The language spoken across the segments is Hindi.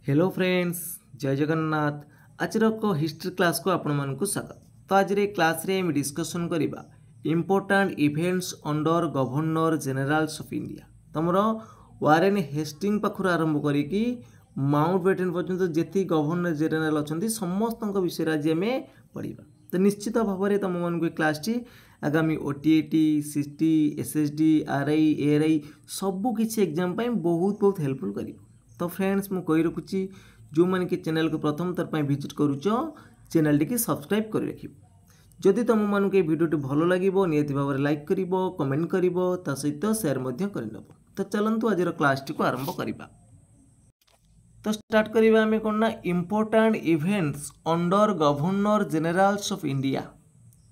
हेलो फ्रेंड्स, जय जगन्नाथ। आज हिस्ट्री क्लास को आपण मानक स्वागत। तो आज क्लास रे हम डिस्कशन करिबा important events under governor generals of India. तमर वारेन हेस्टिंग पाखर आरंभ करिकी माउंट बेटन पर्यंत जेती गवर्नर जनरल अच्छा समस्त विषय आज आम पढ़ा। तो निश्चित भाव में तुम मानक क्लास टी आगामी ओटीएटी सीटी एसएसडी आरआई एआरआई सबकि एग्जाम बहुत बहुत हेल्पफुल कर। तो फ्रेंड्स मु कही रखुची जो मैंने कि चैनल को प्रथम थर पर विजिट करुच चैनल टी सब्सक्राइब कर रखिब। जदि तुम मानक ये वीडियो भल लगे निहत भाव में लाइक कर कमेंट कर सहित सेयार करनेब। तो चलतु आज क्लास टी को आरंभ करवा। तो स्टार्ट करवा आम कौन ना important events under governor generals of India.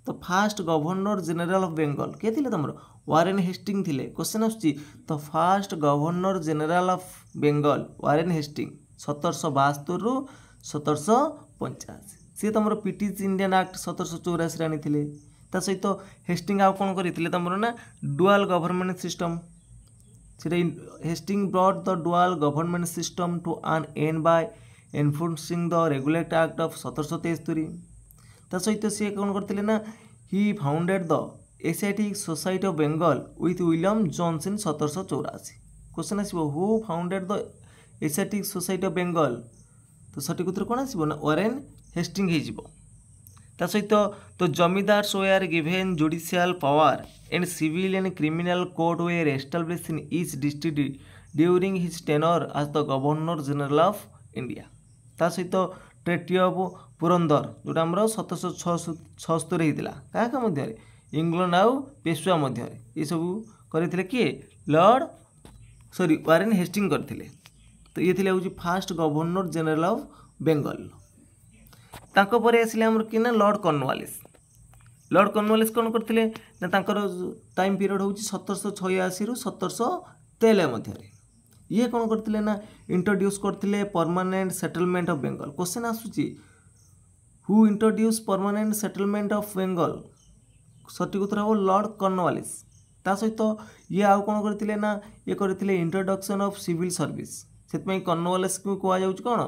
तो first governor general of Bengal किए थे तुम वारेन हेस्टिंग थे। क्वेश्चन आसुची तो first governor general of Bengal Warren Hasting 1772 रु 1785। सी तुम पिटिश इंडियन एक्ट 1784 आनी सहित हेस्टिंग आउ कौन करते तुम ना dual government system. Hasting brought the dual government system to an end by enforcing the regulate act of 1773। सहित सी कौन करते ना he founded the Asiatic Society of Bengal with William Jones in 1784। Question आसो who founded the Asiatic Society of Bengal. तो सठिक उत्तर कौन आसो ना वारेन हेस्टिंग हो सहित। तो zamindars were given judicial power and civil and criminal code were established in each district during his tenure as the governor general of India. सहित ट्रेटी ऑफ पुरंदर जोटा आम 1776 होता क्या मध्य इंग्लैंड आउ पेशवा मध्य ये सब करते किए लॉर्ड वारेन हेस्टिंग करते। तो ये थे हूँ fast governor general of Bengal. ताको परे आसिले आमर कि ना लॉर्ड कॉर्नवालिस। लॉर्ड कॉर्नवालिस कौन करते ना टाइम पीरियड हूँ 1786 रु 1793 मध्य। ये कौन करते ना इंट्रोड्यूस करते permanent settlement of Bengal. Question आसूची who introduce permanent settlement of Bengal. सठिक उत्तर हम लॉर्ड कॉर्नवालिस। सहित ये आउ कौन करते ना ये करते इंट्रोडक्शन ऑफ सिविल सर्विस। से कॉर्नवालिस को कहुँ कौन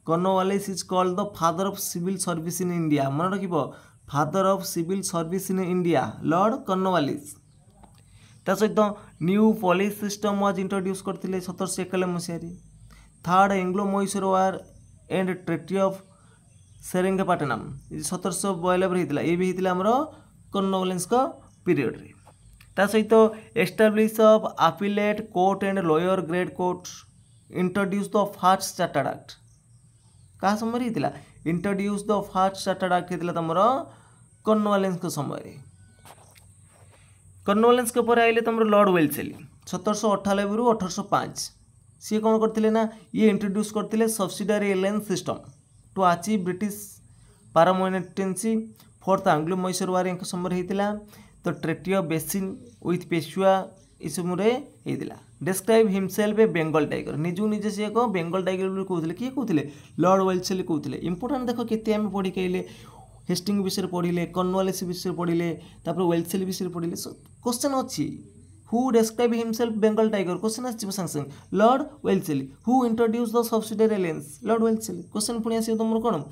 Cornwallis is called the father of civil service in India. मन रख father of civil service in India Lord Cornwallis. सहित new police system was introduce करते 1791 मसीह। Third Anglo Mysore war and treaty of Seringapatam 1792 होता। ये भी होता आमर कॉर्नवालिस पीरियड रे। सहित establish of appellate court and lower grade court introduce the first chartered act. क्या समय होता introduce the first chartered act होता तुम कॉर्नवालिस समय। कॉर्नवालिस के पर आइले तुम लॉर्ड वेल्सेली 1798 रु 1805। सी कौन करते ना ये इंट्रोड्यूस करते subsidiary alliance system to achieve British permanency fourth Anglo Mysore war समय होता। तो treaty of Bassein with Peshwa इसमें होता। Describe himself a Bengal tiger. निजू निजे सी एक बेंगल टाइगर कहते किए कहते लॉर्ड वेल्सेली कहते। इंपोर्टेंट देख के पढ़ी कहे हेस्टिंग विषय पढ़ले कॉर्नवालिस विषय पढ़ले वेल्सेली विषय पढ़ले। क्वेश्चन अच्छी who describe himself Bengal tiger. Question आसो सांगे सांगे lord Wellesley. Who introduce the subsidiary alliance lord Wellesley. Question पुणी आस तुम कौन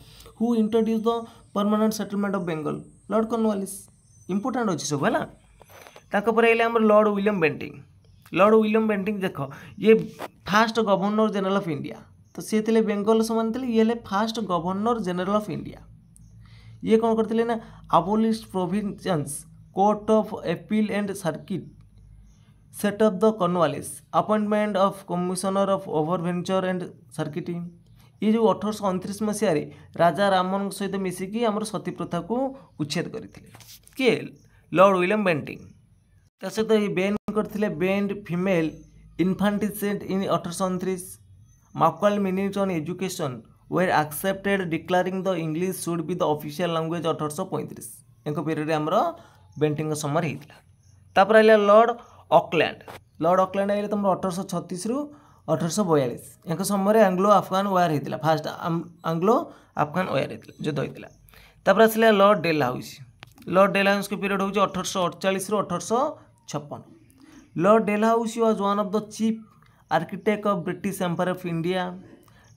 who introduce the permanent settlement of Bengal lord Cornwallis. Important अच्छी सब है। आइले आम lord William Bentinck. Lord William Bentinck देख ये first governor general of India. तो सी थे बेंगल समान थे ये first governor general of India. ये कौन करते ना abolish provisions court of appeal and circuit set of the Cornwallis appointment of commissioner of ओवरवेंचर एंड सर्किटिंग। ये जो 1829 मसीह राजा राममोहन सहित मिसिकी आमर सती प्रथा को उच्छेद करते किए लॉर्ड विलियम बेंटिंग। सहित ये बैन करते बैंड फीमेल इन्फांटिसेड इन 1829। मार्क्वल minutes on education were accepted declaring the English should be the official language 1835। एक पीरियड आमर बेंटिंग समय होता। आइला लॉर्ड ऑकलैंड। लॉर्ड ऑकलैंड आइले तुम 1836 रु 1842। एक समय आंग्लो अफगान वार होता। फास्ट आंग्लो अफगान वार युद्ध होता। आसला लॉर्ड डेलहाउस। लॉर्ड डेलहाउस के पीरियड हूँ 1848 रु 1856। Lord Dalhousie was one of the chief architect of British empire of India.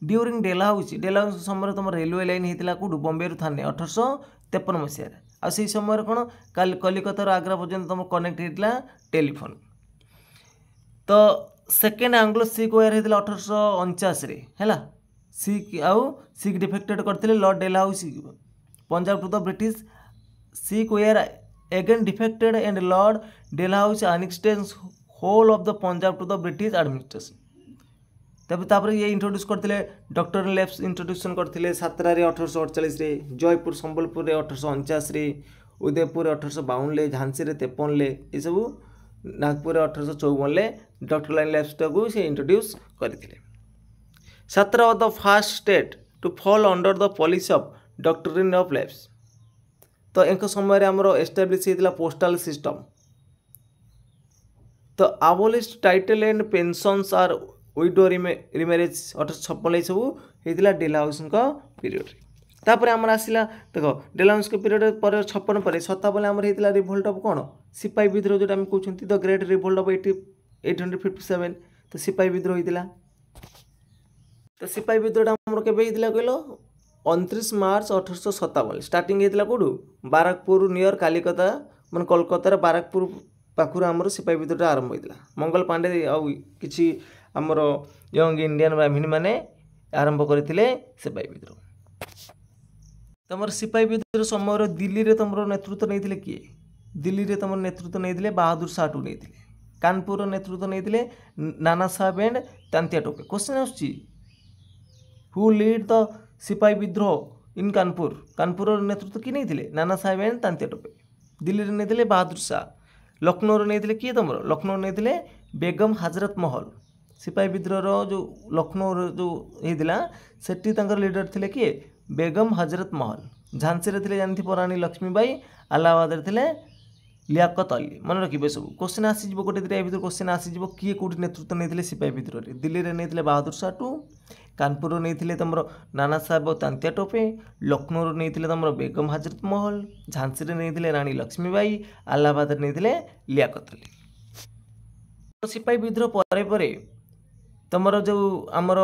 During Dalhousie समय तुम रेलवे लाइन होता कौटू बम्बे थाने 1853 मसीह आ से समय कौन कलिकतार आग्रा पर्यटन तुम कनेक्ट होता टेलीफोन। तो सेकेंड आंग्लो सिख वार होता 1849 है सिख आउ सिख डिफेक्टेड करते Lord Dalhousie Punjab to the British Sikh were again defected and Lord Dalhousie annexed whole of the Punjab to the British administration. तापर ये इंट्रोड्यूस करते डॉक्टर लेफ्स इंट्रोड्यूसन करते सातरा 1848 जयपुर संबलपुर 1849 उदयपुर 1852 झांसी 53 ये सब नागपुर 1854 डॉक्टर लाइन लेफ्स को से इंट्रोड्यूस करते। Satara was the first state to fall under the policy of doctrine of lapse. तो एक समय आमर एस्टाब्लीश होता पोस्टाल सिस्टम। तो abolish title and pensions are widow remarriage 1856 सब होता डेलहाउसी पीरियड। तापर आमर आसला देख डेलहाउसी पीरियड पर 56 पर 57 आमर होता रिभोल्ट ऑफ कौन सिपाही विद्रोह जो आम कहते द ग्रेट रिभोल्ट ऑफ 1857। तो सिपाही विद्रोह होता। तो सिपाही विद्रोह आमर के कहल 29 मार्च 1857 स्टार्टिंग होता कौटू बाराकपुर नियर कालिकता मान कोलकातार बाराकपुर पाखुर आमर सिपाही विद्रोह आरंभ होता। मंगल पांडे कि आमर यंग इंडियन ब्राह्मणी मैंने आरंभ करते सिपाही विद्रोह। तुम सिपाही विद्रोह समय दिल्ली में तुम नेतृत्व नहीं किए दिल्ली में तुम नेतृत्व नहीं बहादुर शाह टू नहीं कानपुर नेतृत्व नहीं नाना साहेब एंड तांतिया टोपे। क्वेश्चन आसुची हु लीड द सिपाही विद्रोह इन कानपुर कानपुर नेतृत्व किए नहीं नाना साहेब एंड तांतिया टोपे। दिल्ली में नहीं बहादुर शाह। लखनऊ नहीं किए तुम लखनऊ नहीं बेगम हजरत महल। सिपाही विद्रोह जो लखनऊ जो होता सेठी लीडर थे किए बेगम हजरत महल। झांसी थे जानती रानी लक्ष्मीबाई अलाहाबाद थे लियाकत अली। मन रखिए सब क्वेश्चन आसीज गोटे दुटा भर क्वेश्चन आसीज किए कौट नेतृत्व नहीं सिपाही विद्रोह। दिल्ली में नहीं बहादुर शाह टू कानपुर नहीं तुम नाना साहेब और तांतिया टोपे। लखनऊ नहीं तुम बेगम हजरत महल। झांसी नहीं रानी लक्ष्मीबाई अलाहाबाद नहीं लियाकत अली। सिपाही विद्रोह पर तुम जो आमर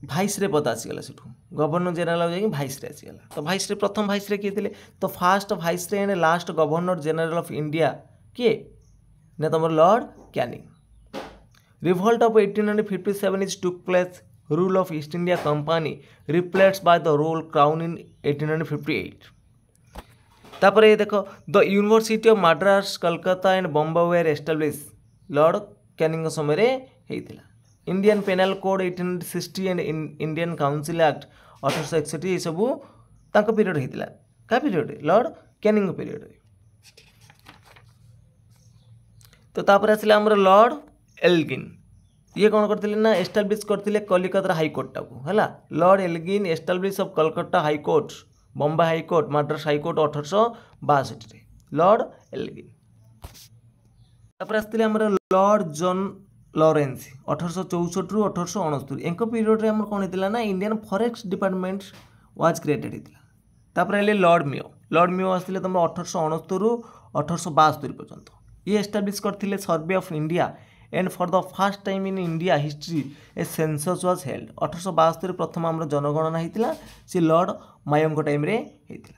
भाइसरे पद आसीगला से गवर्नर जेनेल जाकि भाइसरे आसीगला। तो भाइसरे प्रथम भाइसरे किए थे तो first viceroy and last governor general of India किए ना तुम lord Canning. Revolt of 1857 is took place rule of East India company replaced by the rule crown in 1858। तापर ये देख the university of Madras Calcutta and Bombay were establish lord Canning समय होता। Indian penal code 1860 and Indian council act 1861 ये सब पीरियड होता क्या पीरियड लॉर्ड कैनिंग पीरियड। तो तापर आसला आमर लॉर्ड एल्गिन ये कौन करते ना एस्टाब्लीश करते कलिकता हाईकोर्टा को है। Lord Elgin establish of Calcutta high court Bombay high court Madras high court 1862 Lord Elgin. तापर आसते आमर लॉर्ड जॉन लॉरेंस 1864 रु 1869 एक पीरियड रे कौन होता ना Indian forest department was created होता। तापर लॉर्ड मियो आसते तुम 1869 रु 1872 पर्यंत ये एस्टाब्लीश करते survey of India and for the first time in India history a census was held. 1872 प्रथम आम जनगणना होता सी लॉर्ड मायो टाइम होता।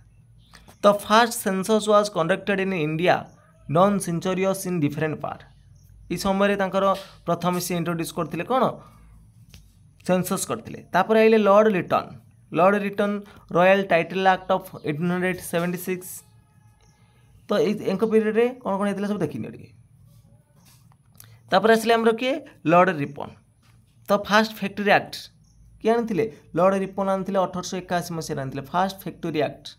The first census was conducted in India non synchronously in different part. इस समय प्रथम से इंट्रोड्यूस करते कौन सेंसस करते। तापर आइले Lord return royal title act of 1876। तो एक पीरियड रे कौन कौन होता सब देखिए। तापर आसले आमर किए लॉर्ड रिपन। तो फास्ट फैक्ट्री एक्ट किए आनी लॉर्ड रिपन आनी 1881 मसीह आनी first factory act.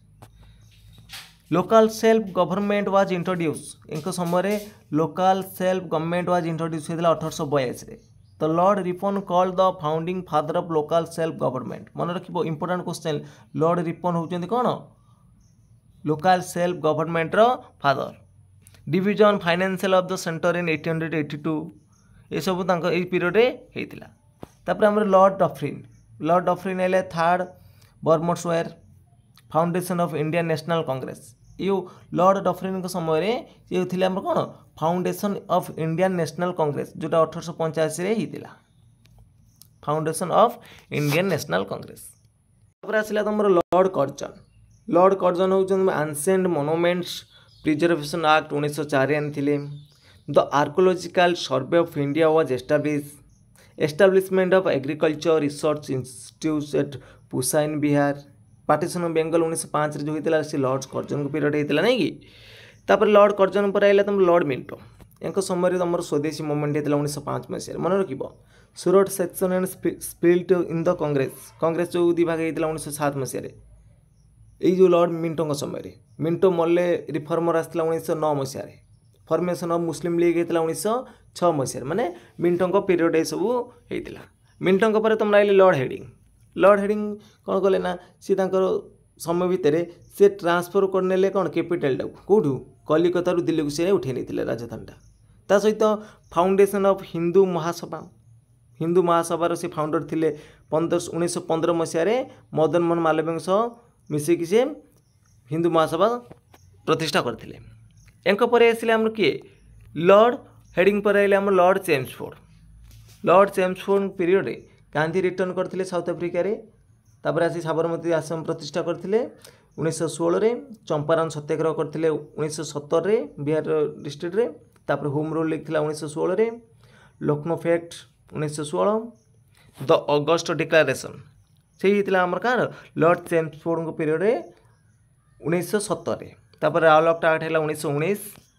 Local self government was introduce एक समय local self government was introduce होता 1882। तो lord Ripon called the founding father of local self government. मन रखिए इंपोर्टेंट क्वेश्चन लॉर्ड रिपन होती कौन लोकल सेल्फ गवर्नमेंट रो father. Division financial of the centre in 1882 ये सब पीरियड होता। तापर आम लॉर्ड डफरिन है थर्ड बर्मोट्सवेयर फाउंडेशन ऑफ इंडियन नेशनल कांग्रेस। ये लॉर्ड डफरिन समय ये थे कौन फाउंडेशन ऑफ इंडियन नेशनल कांग्रेस जोटा 1885 होता। Foundation of Indian National Congress. तापर आसला तुम लॉर्ड कर्जन। लॉर्ड कर्जन होउछन एंशिएंट मोनुमेंट्स प्रिजर्वेशन एक्ट 1904 आनी। The archaeological survey of India was establishment of agriculture research institute at Pusa in Bihar. Partition of Bengal 1905 जो होता है लॉर्ड कर्जन को पीरियड होता नहीं कि। तापर लॉर्ड कर्जन पर आइला तुम लॉर्ड मिंटो। या समय तुम स्वदेशी मूवमेंट होता 1905 मसीह मन रख। Surat section and split in the Congress जो दिभाग होता 1907 मसीह। यही जो लॉर्ड मिंटो समय मिंटो मल्ले रिफॉर्मर आसला 1909 मसीह। फॉर्मेशन ऑफ मुस्लिम लीग होता 1906 मसीह। माने मिंटो पीरियड ये सब होता। मिंटो पर तुम आइले लॉर्ड हेडिंग। लॉर्ड हेडिंग कौन कले ना सी समय भितर सी ट्रांसफर करने कौन कैपिटाल कौटू कलिकता दिल्ली को सी उठे नहीं राजधानी ता सहित फाउंडेशन ऑफ हिंदू महासभार से फाउंडर थे 1915 मसीह मदन मोहन मालवीय सह मिसिकी से हिंदू महासभा प्रतिष्ठा करते। एंक पर आसिले आम किए लॉर्ड हेडिंग पर आइले आम Lord Chelmsford. Lord Chelmsford period Gandhi return करते साउथ अफ्रिका रे। तापर आसी साबरमती आश्रम प्रतिष्ठा करते 1916 चंपारण सत्याग्रह करते 1917 बिहार डिस्ट्रिक्ट रे। तापर होम रूल लिखा 1916 Lucknow fact 1916 the August declaration से होता आम कहाँ लॉर्ड चेम्सफोर्ड पीरियड 1917। तापर रावलट एक्ट है 1919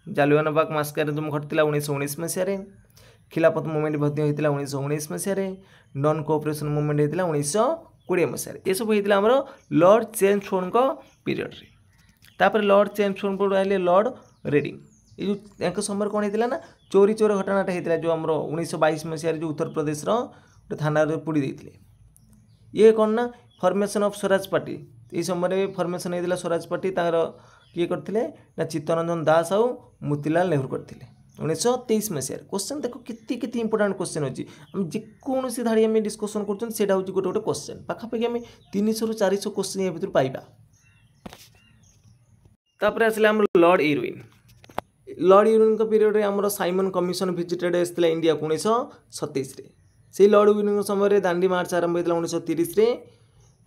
जालियानवाला मास्कर जो घटता 1919 मसीह। खिलाफत मुवमेंट होता 1919 मसीह। नॉन कोऑपरेशन मुवमेंट होता 1920 मसीह। ये सब होता आम लॉर्ड चेम्सफोर्ड पीरियड रे। तापर लॉर्ड चेम्सफोर्ड आइले लॉर्ड रेडिंग। ये जो समय कौन होता ना चोरी घटनाटा होता जो आम 1922 मसीह जो उत्तर प्रदेश थाना पोड़ी देते। ये कौन ना फॉर्मेशन ऑफ स्वराज पार्टी। ये समय फॉर्मेशन होता स्वराज पार्टी किए करते ना चित्तरंजन दास आउ मोतीलाल नेहरू करते 1923 मसीह। क्वेश्चन देखो केते इंपोर्टेंट क्वेश्चन अच्छी आम जेकोसी धाड़ी आम डिस्कसन कर गोटे गोटे क्वेश्चन पाखापाखि आम 300 ରୁ 400 क्वेश्चन या भर पाइबा। तापर आसले आम Lord Irwin. Lord Irwin period रे आमर साइमन कमिशन विजिटेड आसला इंडिया 1927 से लॉर्ड इरविन समय दांडी मार्च आरंभ होता 1930 रे।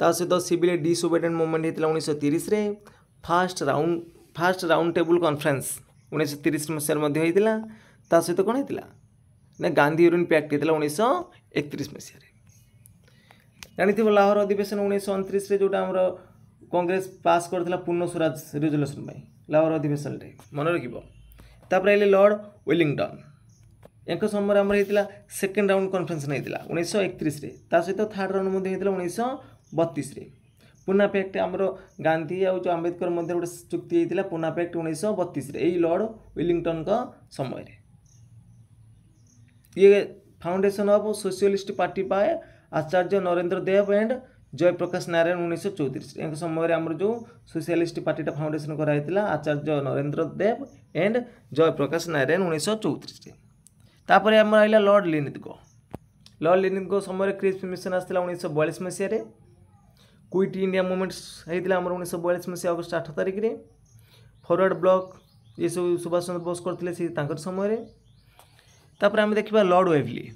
ता सहित सिविल डिसोबेडिएंट मूवमेंट होता 1930 रे। फास्ट राउंड टेबल कॉन्फ्रेंस 1930 मसीह होता। ता सहित कौन होता ना गांधी इरविन पैक्ट होता 1931 मसीह। जानी लाहौर अधिवेशन 1929 रे जोटा आमर कांग्रेस पास करथिला पूर्ण स्वराज रेजोल्यूशन लाहौर अधिवेशन रे मन रखिबो। तापर आइले लॉर्ड वेलिंगटन। एक समय आमर होता सेकेंड राउंड कॉन्फ्रेंस होता 1931 रे। ता सहित थर्ड राउंड होता 1932 रे। पूना पैक्ट आमर गांधी और जो आंबेडकर मध्य गोटे चुक्ति होता पूना पैक्ट 1932 रे। यही लॉर्ड वेलिंगटन का समय ये foundation of socialist party by Acharya Narendra Dev and Jayaprakash Narayan 1934। एक समय आमर जो सोशलिस्ट पार्टीटा फाउंडेशन कराइला आचार्य नरेंद्र देव एंड जयप्रकाश नारायण 1934। तापर आमर आइला लॉर्ड लिनिथगो। लॉर्ड लिनिथगो समय क्रिप्स मिशन आसला 1942 मसीह। क्विट इंडिया मूवमेंट्स होता 1942 मसीह अगस्ट 8 तारिख रे। फॉरवर्ड ब्लॉक ये सब सुभाष चंद्र बोस करते समय। तापर आम देखा लॉर्ड वेवली।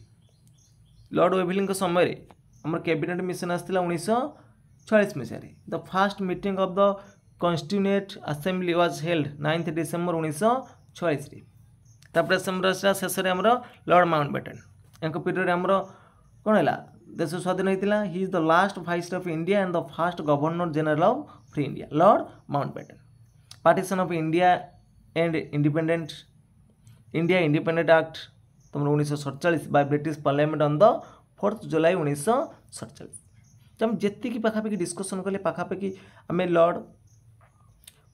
लॉर्ड वेवली समय आम कैबिनेट मिशन आसला 1946 मसीह। The first meeting of the constituent assembly was held 9 December 1946। तापर शेष में आमर लॉर्ड माउंटबेटन। एक पीरियड आमर कौन है देश स्वाधीन होता। He is the last vice of India and the first governor general of free India Lord Mountbatten. Partition of India and independent act तुम 1947 by British parliament on the 4 जुलाई 1947। तो आम जी पाखापाखि डिस्कसन कले पाखापाखि आम लॉर्ड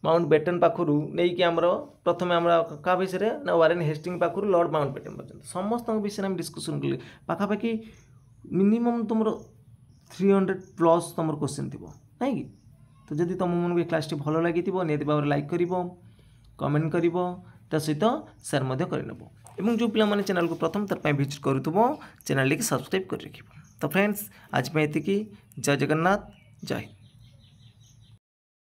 माउंटबेटन पाखु नहीं कि आमर प्रथम आम क्या विषय ना वारेन हेस्टिंग पाखु लॉर्ड माउंटबेटन पर्यटन समस्त विषय आम डिस्कसन कले पाखापाखि मिनिमम तुम 300+ तुम क्वेश्चन थी ना कि। तो जदि तुम मन को क्लास भल लगी निहत भाव लाइक कर कमेंट कर सहित सेयार कर जो पिला चैनल को प्रथम तरह विजिट करूँ चैनल के सब्सक्राइब कर रख। तो फ्रेंड्स आज ये जय जगन्नाथ जय हिंद।